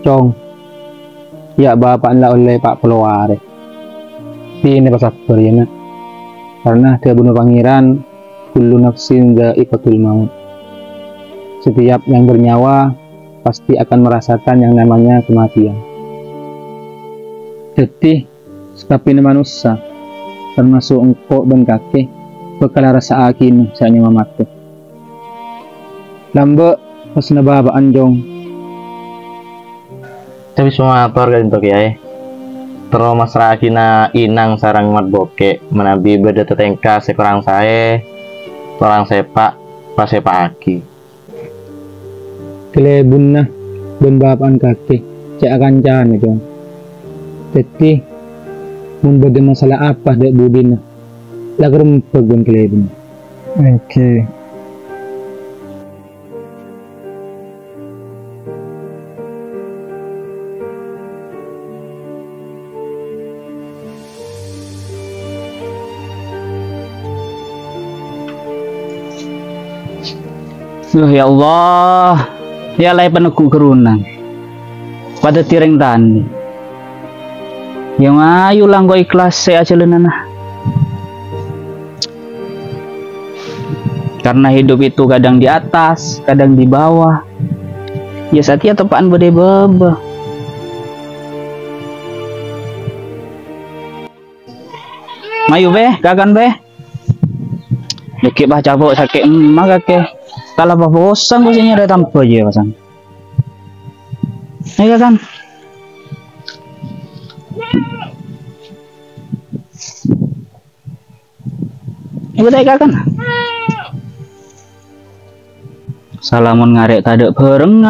cong. Ya bapak lah oleh Pak Pelaware. Ini pas sabar ya nak. Karena dia bunuh pangeran, kullu nafsin dha'iqatul maut. Setiap yang bernyawa pasti akan merasakan yang namanya kematian. Jadi, sekapina manusia, termasuk engkau dan kakek, bakal rasa akin saatnya mamatu. Lambe pas nababa anjong. Tapi semua ator kan untuk ya. Terus masyarakat kina inang sarang mat boke menabi beda tetengka sekurang saya, orang sepak pas sepak aki. Kelebun nah ben bapan kakek cek akan jana jong. Jadi membeda masalah apa dek budina lagar mempegun kelebun. Oke. Ya Allah, ya lai peneguk kerunan pada tireng tani yang ayu langgo ikhlas saya aja lenana. Karena hidup itu kadang di atas, kadang di bawah. Ya satia tepaan bode bebe. Mayu be, kagan be. Dikit bah cabok sakit emak kakek. Kalau apa bosan bosannya ada tanpa aja pasang. Iya kan? Ibu tak kan? Salamun ngarek tade bareng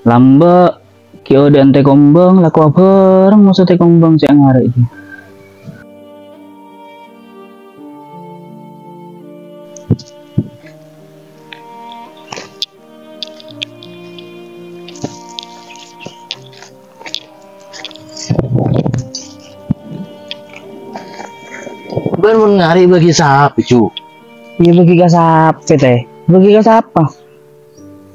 Lambe kio dan teh kombeng laku bareng maksud teh kombeng si ngarek itu. Ben ngari bagi sapi cu. Iya bagi ke sapi teh. Bagi ke siapa?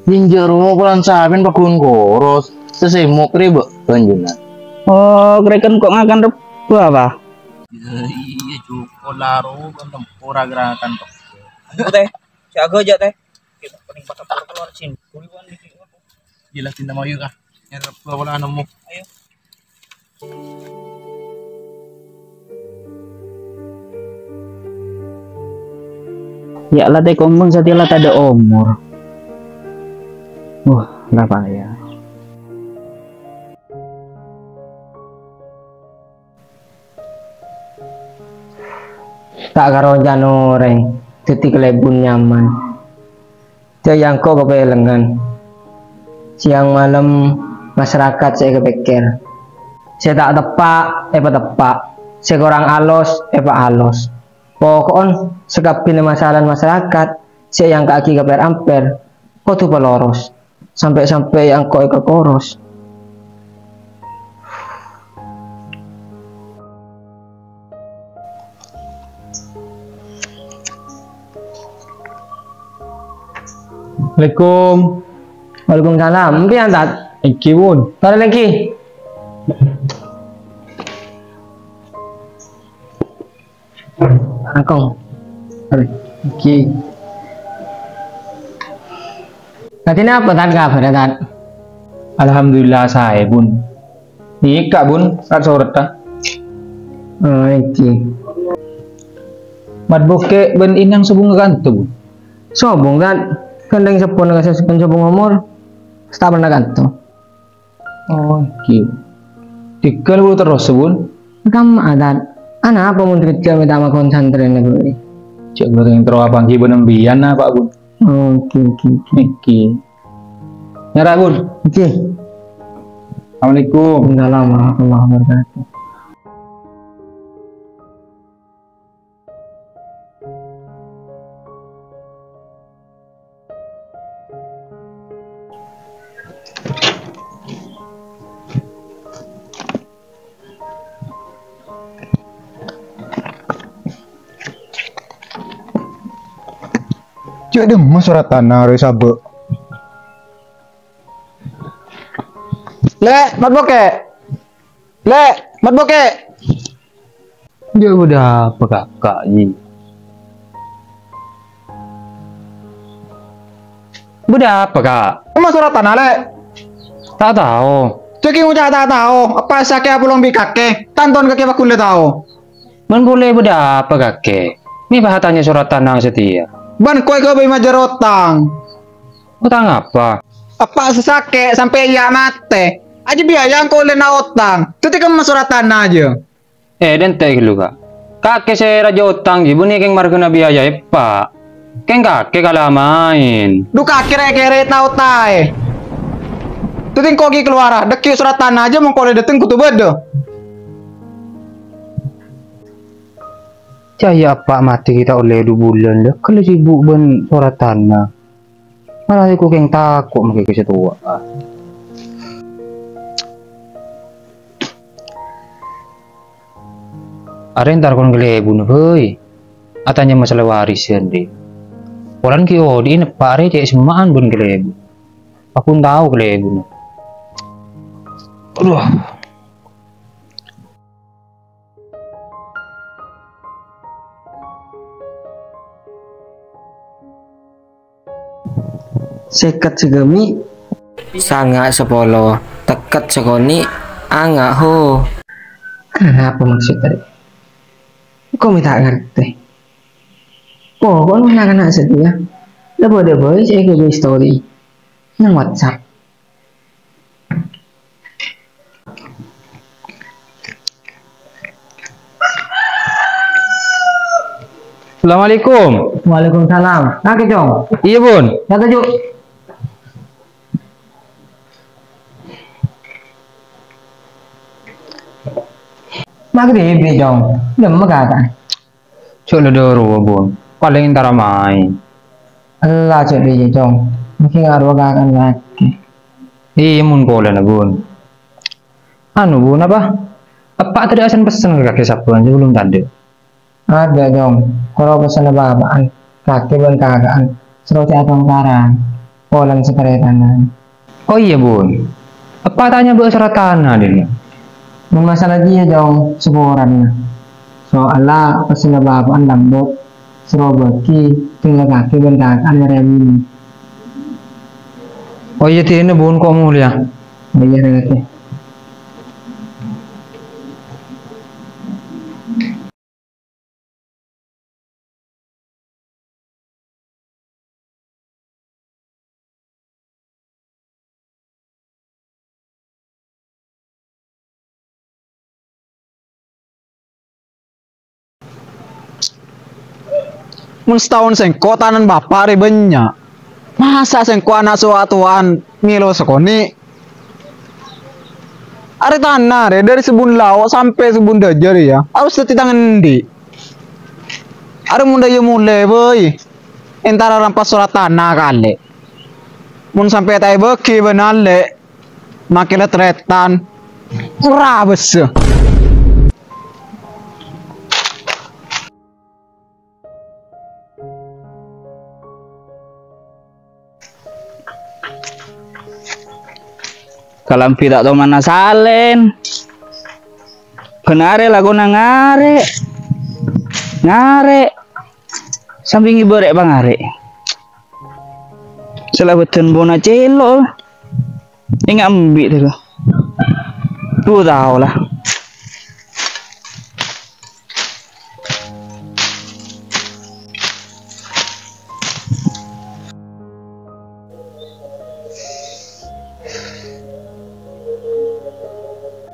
Ninja rumah pulang sapi pakun koros. Sesemok ribet banjuna. Oh, kreken kok ngakan rebu apa? Iya cu, kolaro kan tempura gerakan tok. Teh, jago aja teh. Kita pening pakai keluar sini. Kuliwan dikit. Jelas tinta mau yuk ah. Nyerap bola nemu. Ayo. Ya lah teh kombeng setiap tak ada umur. Berapa ya? Tak karo janore, titik lebun nyaman. Yang kok kepelengan. Siang malam masyarakat saya kepikir. Saya tak tepak, tepak. Saya kurang alos, alos. Pokokon sekapin masalah masyarakat, saya yang kaki ke amper, kok tuh peloros, sampai yang kok ke koros. Assalamualaikum. Waalaikumsalam. Pian tat? Iki wun. Tarik lagi. Angkong. Oke. Nanti apa tan kabar tan? Alhamdulillah saya bun. Ika bun, saat sore ta. Oke. Mat boke ben inang sebung kanto bun. Sobong kan, kandang sepon nggak sesukan sobong umur. Stop pernah kanto. Oke. Tiga lu terus bun. Kamu ada. Anak apa mun kecil minta makan santren nih bro? Cek gue yang terus apa gibu nembian nah pak bun? Oke. Nyara bun? Oke. Assalamualaikum. Waalaikumsalam warahmatullahi wabarakatuh. Cek deh mas surat tanah hari sabuk. Mat Boke. Mat Boke. Dia udah apa kakak Ji? Udah apa kak? Kamu surat tanah le. Tak tahu. Ceki ngucap tak tahu. Apa sakit apa long bikake? Tanton kake aku le tahu. Men boleh udah apa kakek? Ini bahasannya surat tanah setia. Ban kue ke majar otang. Utang apa? Apa sesake sampai iya mate. Aja biaya kau le na otang. Jadi kamu surat tanah aja. Dan teh lu kak. Kakek saya raja utang Ji, bunyi keng marga biaya pak. Keng kakek kalah main. Duka kira-kira tahu tai. Tuting koki keluar, deki surat tanah aja mau kole dateng kutu bedo. Caya apa mati kita oleh 2 bulan dah. Kalau sibuk ben surat tanah. Malah aku keng takut makai ke tua. Ada ntar kon gelebu nih, hei. Atanya masalah warisan deh. Orang kio di nepak are cek semaan ben gelebu. Aku tahu gelebu nih. Aduh. Seket segemi sangat sepolo teket sekoni angak ho. Kenapa maksudnya? Kok minta ngerti? Oh, kok anak-anak setia? Udah boy, saya ke story yang WhatsApp. Assalamualaikum. Waalaikumsalam. Nah, Jong. Iya bun. Kata Juk. Maghrib Jong. Udah megatan. Cuk doro bun. Paling ntar main. Allah cek dia Jong. Mungkin ngaruh akan lagi. Iya mun boleh na bun. Anu bun apa? Apa tadi asan pesen ke kakek sapuan belum tadi? Ada Jong. Kalau pesan apa-apaan. Kakek dan kagaan. Seroti atong karang. Polan sekeretanan. Oh iya bun. Apa tanya buat surat tanah dia? Masalah dia Jong. Seburannya. Soalnya pesan apa-apaan lambok. Serobaki. Tinggal kakek dan kagaan remi. Oh iya tiene bun kok mulia. Oh iya relate. Mun setahun sengko tanan bapak re banyak. Masa sengko anak suatuan ngilo sekoni. Are tanah re dari Sebun Lawo sampai Sebun Dajar ya. Harus teti tangan di. Are munda yo mulai boy. Entara rampas surat tanah kali. Mun sampai tai beki benale. Makile tretan. Murah bes. Kalampi tak tahu mana salen. Kenare lagu ngare. Ngare. Samping ibu rek bangare. Selawatan bona celo. Ingat ambil tu. Tu tahu lah.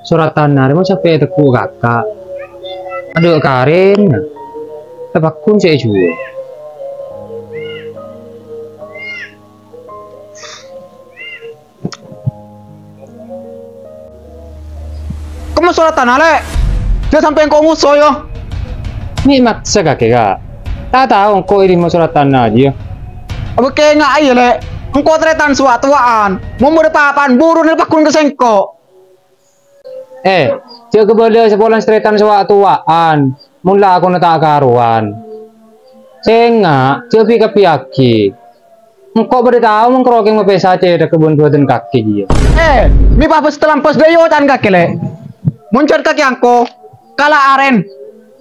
Surat tanah mau sampai teku kakak. Ada Karin. Tapi kun saya jual. Kamu surat tanah le. Dia sampai kau nguso yo. Ini maksa kakek kak. Tak tahu kok ini mau surat tanah dia. Apa kayak nggak aja le. Engkau tretan suatuan. Mau berpapan buru nih pakun kesengko. Dia kebelah sebulan stretan sewaktuan. Mula aku nak karuan. Senga, dia pika piaki. Engkau beritahu mengkeroking mepesa aja ada kebun buatan kaki dia. Mi papa setelah pas dayo tan kaki le. Muncul kaki angko. Kala aren.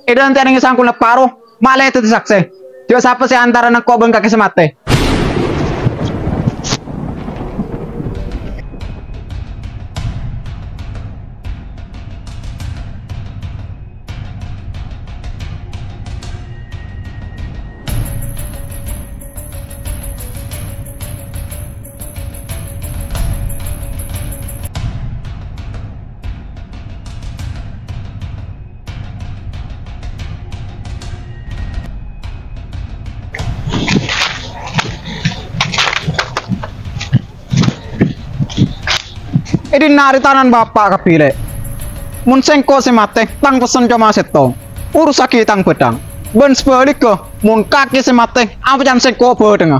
Edan taneng sangkul na paro. Male itu sakse. Dia siapa sih antara nang kobeng kaki semate. Ini nari tanan bapak kapile. Mun sengko semate tang pesen cuma seto. Urus aki tang pedang. Ben sebalik ke mun kaki semate apa jam sengko bedeng.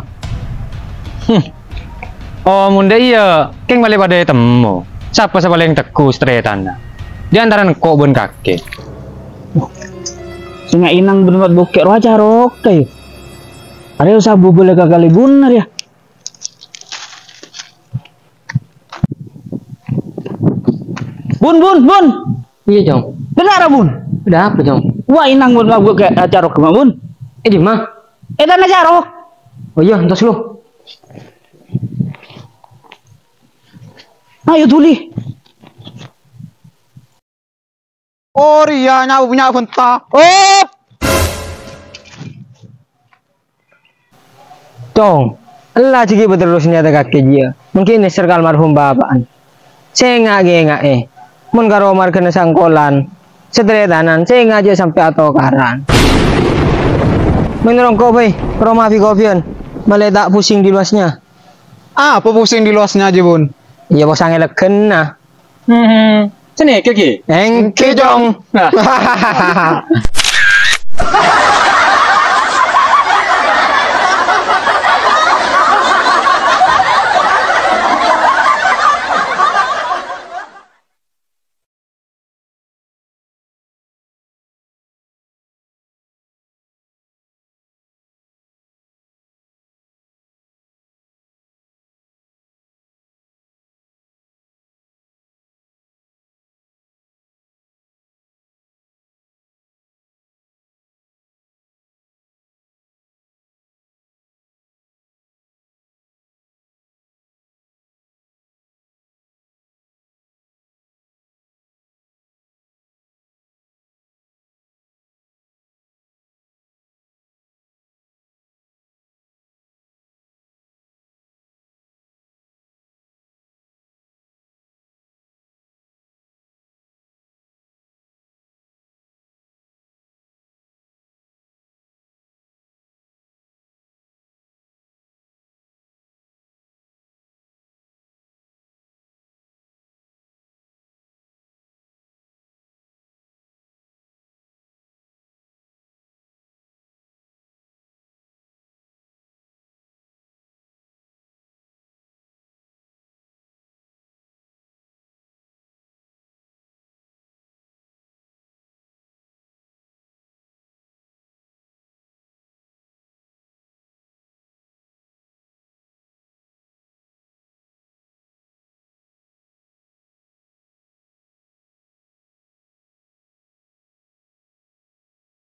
Oh munda iya, keng balik pada temu. Siapa paling teku streetana? Di antara engkau bun kaki. Singa inang bener bokek roja roke. Ada usah bubule kali bener ya. Bun. Iya Jong. Benar bun. Udah apa Jong? Wah inang bun bagus kayak acara kemana bun? Di mana? Dan acara. Oh iya, entas lu. Ayo tuli. Oh iya nyawa punya benta. Oh. Jong. Allah ciki betul terusnya ada kaki dia. Mungkin ini serkal marhum bapaan. Saya nggak mun karo omar kena sangkolan setretanan saya ngaji sampai atau karan menurut kau bay pro maafi kopian malah tak pusing di luasnya Apa pusing di luasnya aja bun? iya bos angin kena Sini kaki. engke Jong